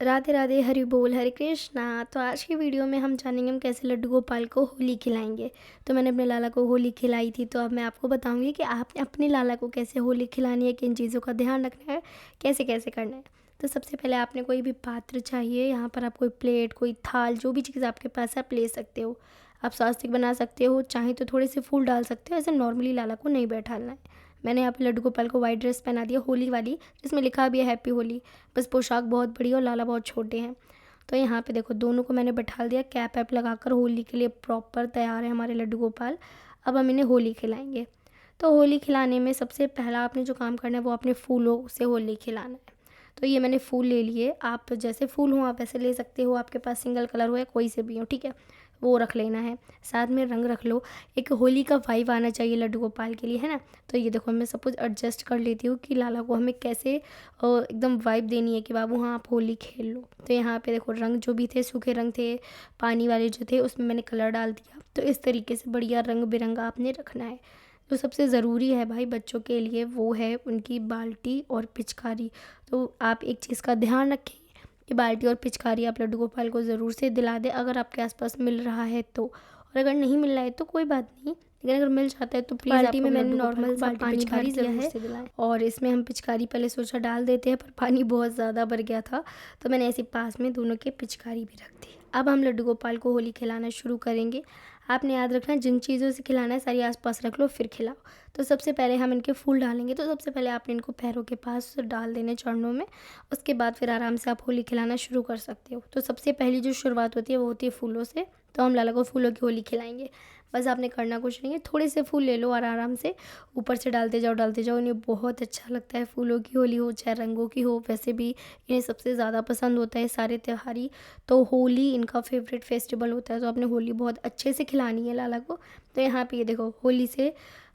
राधे राधे, हरि बोल, हरे कृष्णा। तो आज की वीडियो में हम जानेंगे हम कैसे लड्डू गोपाल को होली खिलाएंगे। तो मैंने अपने लाला को होली खिलाई थी, तो अब मैं आपको बताऊंगी कि आपने अपने लाला को कैसे होली खिलानी है, किन चीज़ों का ध्यान रखना है, कैसे कैसे करना है। तो सबसे पहले आपने कोई भी पात्र चाहिए, यहाँ पर आप कोई प्लेट, कोई थाल, जो भी चीज़ आपके पास है आप ले सकते हो। आप स्वास्तिक बना सकते हो, चाहे तो थोड़े से फूल डाल सकते हो, ऐसे नॉर्मली लाला को नहीं बैठाना है। मैंने यहाँ पे लड्डू गोपाल को वाइट ड्रेस पहना दिया, होली वाली, जिसमें लिखा भी है हैप्पी होली। बस पोशाक बहुत बड़ी और लाला बहुत छोटे हैं। तो यहाँ पे देखो दोनों को मैंने बैठा दिया, कैप ऐप लगाकर होली के लिए प्रॉपर तैयार है हमारे लड्डू गोपाल। अब हम इन्हें होली खिलाएंगे। तो होली खिलाने में सबसे पहला आपने जो काम करना है वो अपने फूलों से होली खिलाना है। तो ये मैंने फूल ले लिए, आप जैसे फूल हो आप ऐसे ले सकते हो, आपके पास सिंगल कलर हो या कोई से भी हो, ठीक है, वो रख लेना है। साथ में रंग रख लो, एक होली का वाइब आना चाहिए लड्डू गोपाल के लिए, है ना। तो ये देखो मैं सब कुछ एडजस्ट कर लेती हूँ कि लाला को हमें कैसे एकदम वाइब देनी है कि बाबू हाँ आप होली खेल लो। तो यहाँ पे देखो रंग जो भी थे, सूखे रंग थे, पानी वाले जो थे, उसमें मैंने कलर डाल दिया। तो इस तरीके से बढ़िया रंग बिरंगा आपने रखना है। जो सबसे ज़रूरी है भाई बच्चों के लिए वो है उनकी बाल्टी और पिचकारी। तो आप एक चीज़ का ध्यान रखें कि बाल्टी और पिचकारी आप लड्डू गोपाल को ज़रूर से दिला दें, अगर आपके आसपास मिल रहा है तो। और अगर नहीं मिल रहा है तो कोई बात नहीं, लेकिन अगर मिल जाता है तो प्लीज़ बाल्टी में मैंने नॉर्मल सा पानी भर दिया है। और इसमें हम पिचकारी पहले सोचा डाल देते हैं, पर पानी बहुत ज़्यादा भर गया था, तो मैंने ऐसे पास में दोनों के पिचकारी भी रख दी। अब हम लड्डू गोपाल को होली खिलाना शुरू करेंगे। आपने याद रखना जिन चीज़ों से खिलाना है सारी आसपास रख लो फिर खिलाओ। तो सबसे पहले हम इनके फूल डालेंगे। तो सबसे पहले आपने इनको पैरों के पास डाल देने, चरणों में। उसके बाद फिर आराम से आप होली खिलाना शुरू कर सकते हो। तो सबसे पहली जो शुरुआत होती है वो होती है फूलों से। तो हम लाला को फूलों की होली खिलाएंगे। बस आपने करना कुछ नहीं है, थोड़े से फूल ले लो और आराम से ऊपर से डालते जाओ। इन्हें बहुत अच्छा लगता है, फूलों की होली हो चाहे रंगों की हो, वैसे भी इन्हें सबसे ज़्यादा पसंद होता है सारे त्योहारी। तो होली इनका फेवरेट फेस्टिवल होता है, तो आपने होली बहुत अच्छे से खिलानी है लाला को। तो यहाँ पे ये देखो होली से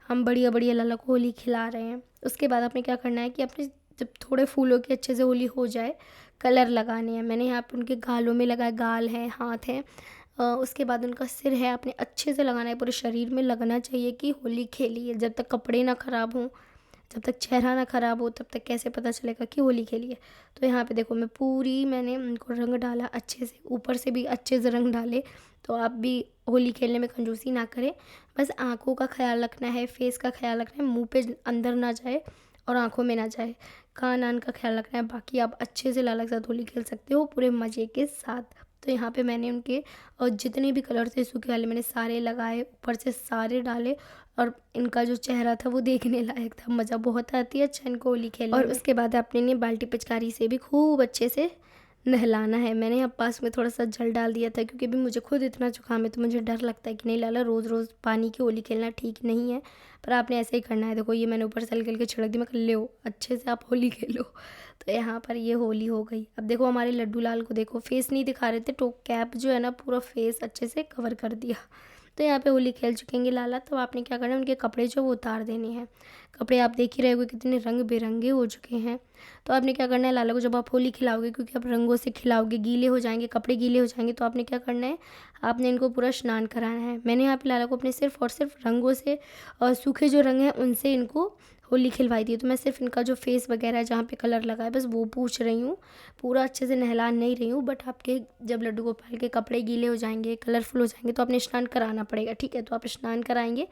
हम बढ़िया बढ़िया लाला को होली खिला रहे हैं। उसके बाद आपने क्या करना है कि अपने जब थोड़े फूलों की अच्छे से होली हो जाए, कलर लगाने हैं। मैंने यहाँ पे उनके गालों में लगाया, गाल हैं, हाथ हैं, उसके बाद उनका सिर है, आपने अच्छे से लगाना है, पूरे शरीर में लगना चाहिए कि होली खेली है। जब तक कपड़े ना ख़राब हों, जब तक चेहरा ना ख़राब हो, तब तक कैसे पता चलेगा कि होली खेली है। तो यहाँ पे देखो मैंने उनको रंग डाला अच्छे से, ऊपर से भी अच्छे से रंग डाले। तो आप भी होली खेलने में कंजूसी ना करें। बस आँखों का ख्याल रखना है, फेस का ख्याल रखना है, मुँह पे अंदर ना जाए और आँखों में ना जाए, कान आन का ख्याल रखना है। बाकी आप अच्छे से लाला के साथ होली खेल सकते हो पूरे मज़े के साथ। तो यहाँ पे मैंने उनके जितने भी कलर थे सूखे वाले मैंने सारे लगाए, ऊपर से सारे डाले। और इनका जो चेहरा था वो देखने लायक था, मज़ा बहुत आती है अच्छा इनको होली खेलने में। और उसके बाद आपने इन्हें बाल्टी पिचकारी से भी खूब अच्छे से नहलाना है। मैंने यहाँ पास में थोड़ा सा जल डाल दिया था, क्योंकि अभी मुझे खुद इतना जुकाम है, तो मुझे डर लगता है कि नहीं लाला रोज़ रोज़ पानी की होली खेलना ठीक नहीं है। पर आपने ऐसे ही करना है। देखो ये मैंने ऊपर से हल्के हल्के छिड़क दी, मैं ले अच्छे से आप होली खेलो। तो यहाँ पर ये होली हो गई। अब देखो हमारे लड्डू लाल को देखो, फेस नहीं दिखा रहे थे, तो कैप जो है ना पूरा फेस अच्छे से कवर कर दिया। तो यहाँ पे होली खेल चुकेंगे लाला। तो आपने क्या करना है, उनके कपड़े जो वो उतार देने हैं। कपड़े आप देख ही रहे होगे कितने रंग बिरंगे हो चुके हैं। तो आपने क्या करना है, लाला को जब आप होली खिलाओगे, क्योंकि आप रंगों से खिलाओगे, गीले हो जाएंगे, कपड़े गीले हो जाएंगे, तो आपने क्या करना है, आपने इनको पूरा स्नान कराना है। मैंने यहाँ पे लाला को अपने सिर्फ और सिर्फ रंगों से और सूखे जो रंग हैं उनसे इनको होली खिलवाई थी। तो मैं सिर्फ इनका जो फेस वगैरह है जहाँ पे कलर लगा है बस वो पूछ रही हूँ, पूरा अच्छे से नहला नहीं रही हूँ। बट आपके जब लड्डू गोपाल के कपड़े गीले हो जाएंगे, कलरफुल हो जाएंगे, तो आपने स्नान कराना पड़ेगा, ठीक है। तो आप स्नान कराएंगे,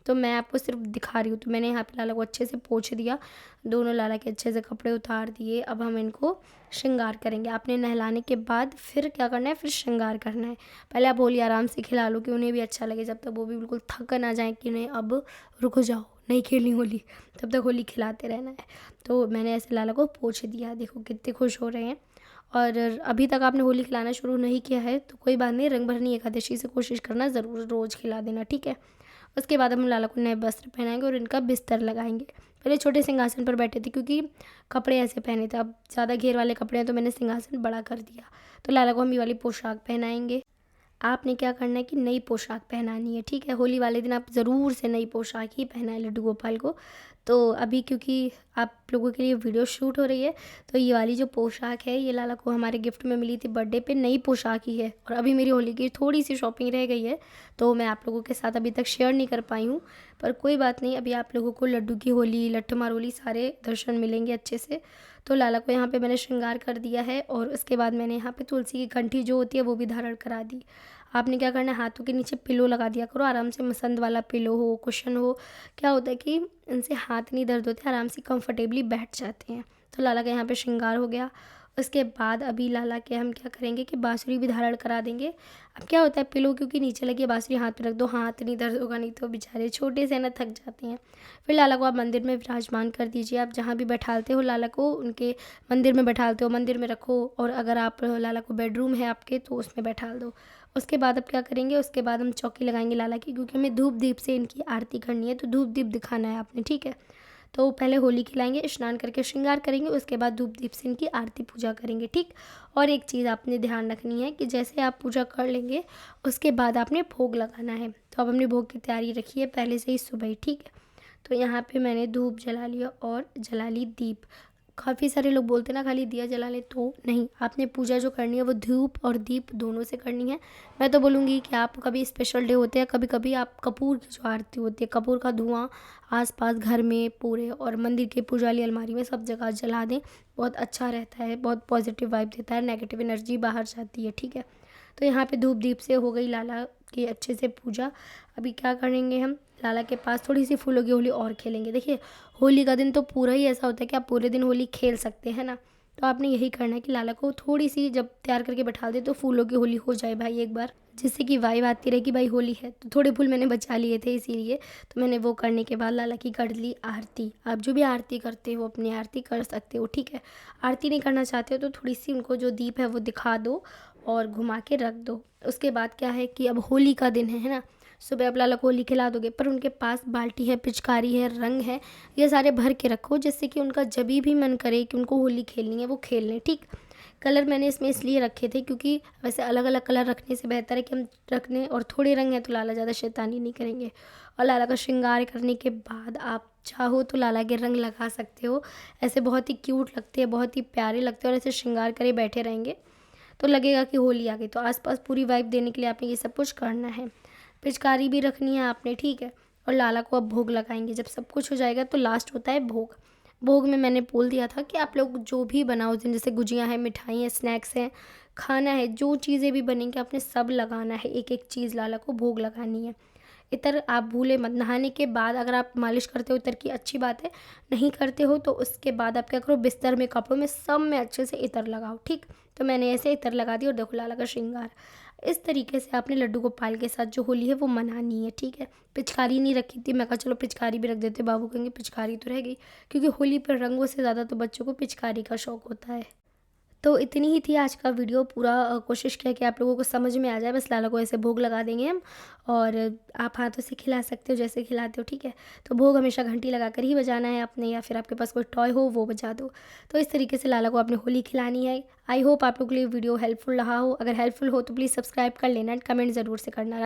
तो मैं आपको सिर्फ दिखा रही हूँ। तो मैंने यहाँ पे लाला को अच्छे से पोंछ दिया, दोनों लाला के अच्छे से कपड़े उतार दिए। अब हम इनको श्रृंगार करेंगे। आपने नहलाने के बाद फिर क्या करना है, फिर श्रृंगार करना है। पहले आप होली आराम से खिला लो कि उन्हें भी अच्छा लगे, जब तक वो भी बिल्कुल थक ना जाए कि नहीं अब रुको जाओ नहीं खेलनी होली, तब तक होली खिलाते रहना है। तो मैंने ऐसे लाला को पोंछ दिया, देखो कितने खुश हो रहे हैं। और अभी तक आपने होली खिलाना शुरू नहीं किया है तो कोई बात नहीं, रंगभरनी एकादशी से कोशिश करना, ज़रूर रोज़ खिला देना, ठीक है। उसके बाद हम लाला को नए वस्त्र पहनाएंगे और इनका बिस्तर लगाएंगे। पहले छोटे सिंहासन पर बैठे थे क्योंकि कपड़े ऐसे पहने थे, अब ज़्यादा घेर वाले कपड़े हैं तो मैंने सिंहासन बड़ा कर दिया। तो लाला को हम ये वाली पोशाक पहनाएंगे। आपने क्या करना है कि नई पोशाक पहनानी है, ठीक है। होली वाले दिन आप ज़रूर से नई पोशाक ही पहनाएं लड्डू गोपाल को। तो अभी क्योंकि आप लोगों के लिए वीडियो शूट हो रही है, तो ये वाली जो पोशाक है ये लाला को हमारे गिफ्ट में मिली थी बर्थडे पे, नई पोशाक ही है। और अभी मेरी होली की थोड़ी सी शॉपिंग रह गई है, तो मैं आप लोगों के साथ अभी तक शेयर नहीं कर पाई हूँ। पर कोई बात नहीं, अभी आप लोगों को लड्डू की होली, लट्ठमार होली सारे दर्शन मिलेंगे अच्छे से। तो लाला को यहाँ पे मैंने श्रृंगार कर दिया है और उसके बाद मैंने यहाँ पे तुलसी की कंठी जो होती है वो भी धारण करा दी। आपने क्या करना है, हाथों के नीचे पिलो लगा दिया करो, आराम से मसंद वाला पिलो हो, कुशन हो। क्या होता है कि इनसे हाथ नहीं दर्द होते, आराम से कंफर्टेबली बैठ जाते हैं। तो लाला का यहाँ पे श्रृंगार हो गया। उसके बाद अभी लाला के हम क्या करेंगे कि बाँसुरी भी धारण करा देंगे। अब क्या होता है, पिलो क्योंकि नीचे लगी है, बाँसुरी हाथ पे रख दो, हाथ नहीं दर्द होगा, नहीं तो बेचारे छोटे से ना थक जाते हैं। फिर लाला को आप मंदिर में विराजमान कर दीजिए। आप जहाँ भी बैठालते हो लाला को, उनके मंदिर में बैठालते हो, मंदिर में रखो, और अगर आप लाला को बेडरूम है आपके तो उसमें बैठाल दो। उसके बाद अब क्या करेंगे, उसके बाद हम चौकी लगाएंगे लाला की, क्योंकि हमें धूप दीप से इनकी आरती करनी है, तो धूप दीप दिखाना है आपने, ठीक है। तो पहले होली खिलाएंगे, स्नान करके श्रृंगार करेंगे, उसके बाद धूप दीप से इनकी आरती पूजा करेंगे, ठीक। और एक चीज़ आपने ध्यान रखनी है कि जैसे आप पूजा कर लेंगे उसके बाद आपने भोग लगाना है। तो अब हमने भोग की तैयारी रखी है पहले से ही सुबह ही, ठीक है। तो यहाँ पे मैंने धूप जला लिया और जला ली दीप। काफ़ी सारे लोग बोलते हैं ना खाली दिया जला ले, तो नहीं, आपने पूजा जो करनी है वो धूप और दीप दोनों से करनी है। मैं तो बोलूँगी कि आप कभी स्पेशल डे होते हैं, कभी कभी आप कपूर की जो आरती होती है, कपूर का धुआं आसपास घर में पूरे और मंदिर के पूजा वाली अलमारी में सब जगह जला दें, बहुत अच्छा रहता है, बहुत पॉजिटिव वाइब देता है, नेगेटिव एनर्जी बाहर जाती है, ठीक है। तो यहाँ पे धूप दीप से हो गई लाला की अच्छे से पूजा। अभी क्या करेंगे, हम लाला के पास थोड़ी सी फूलों की होली और खेलेंगे। देखिए, होली का दिन तो पूरा ही ऐसा होता है कि आप पूरे दिन होली खेल सकते हैं ना। तो आपने यही करना है कि लाला को थोड़ी सी जब तैयार करके बैठा दे तो फूलों की होली हो जाए भाई एक बार, जिससे कि वाइब आती रहे कि भाई होली है। तो थोड़े फूल मैंने बचा लिए थे इसीलिए, तो मैंने वो करने के बाद लाला की कर ली आरती। आप जो भी आरती करते हो अपनी आरती कर सकते हो, ठीक है। आरती नहीं करना चाहते हो तो थोड़ी सी उनको जो दीप है वो दिखा दो और घुमा के रख दो। उसके बाद क्या है कि अब होली का दिन है ना, सुबह आप लाला को होली खिला दोगे, पर उनके पास बाल्टी है, पिचकारी है, रंग है, ये सारे भर के रखो, जिससे कि उनका जब भी मन करे कि उनको होली खेलनी है वो खेल लें, ठीक। कलर मैंने इसमें इसलिए रखे थे क्योंकि वैसे अलग अलग कलर रखने से बेहतर है कि हम रखने, और थोड़े रंग हैं तो लाला ज़्यादा शैतानी नहीं करेंगे। और लाला का श्रृंगार करने के बाद आप चाहो तो लाला के रंग लगा सकते हो, ऐसे बहुत ही क्यूट लगते हैं, बहुत ही प्यारे लगते हैं, और ऐसे श्रृंगार करे बैठे रहेंगे तो लगेगा कि होली आ गई। तो आसपास पूरी वाइब देने के लिए आपने ये सब कुछ करना है। पिचकारी भी रखनी है आपने, ठीक है। और लाला को अब भोग लगाएंगे। जब सब कुछ हो जाएगा तो लास्ट होता है भोग। भोग में मैंने बोल दिया था कि आप लोग जो भी बनाओ उस दिन, जैसे गुजियाँ हैं, मिठाई हैं, स्नैक्स हैं, खाना है, जो चीज़ें भी बनेंगी आपने सब लगाना है, एक एक चीज़ लाला को भोग लगानी है। इतर आप भूले मत। नहाने के बाद अगर आप मालिश करते हो इतर की अच्छी बात है, नहीं करते हो तो उसके बाद आप क्या करो, बिस्तर में, कपड़ों में, सब में अच्छे से इतर लगाओ, ठीक। तो मैंने ऐसे इतर लगा दी और देखो लाला का श्रृंगार। इस तरीके से आपने लड्डू गोपाल के साथ जो होली है वो मनानी है, ठीक है। पिचकारी नहीं रखी थी, मैं कहा चलो पिचकारी भी रख देते, बाबू कहेंगे पिचकारी तो रह गई, क्योंकि होली पर रंगों से ज़्यादा तो बच्चों को पिचकारी का शौक़ होता है। तो इतनी ही थी आज का वीडियो। पूरा कोशिश किया कि आप लोगों को समझ में आ जाए। बस लाला को ऐसे भोग लगा देंगे हम, और आप हाथों से खिला सकते हो जैसे खिलाते हो, ठीक है। तो भोग हमेशा घंटी लगा कर ही बजाना है आपने, या फिर आपके पास कोई टॉय हो वो बजा दो। तो इस तरीके से लाला को आपने होली खिलानी है। आई होप आप लोग के लिए वीडियो हेल्पफुल रहा हो। अगर हेल्पफुल हो तो प्लीज़ सब्सक्राइब कर लेना, कमेंट ज़रूर से करना।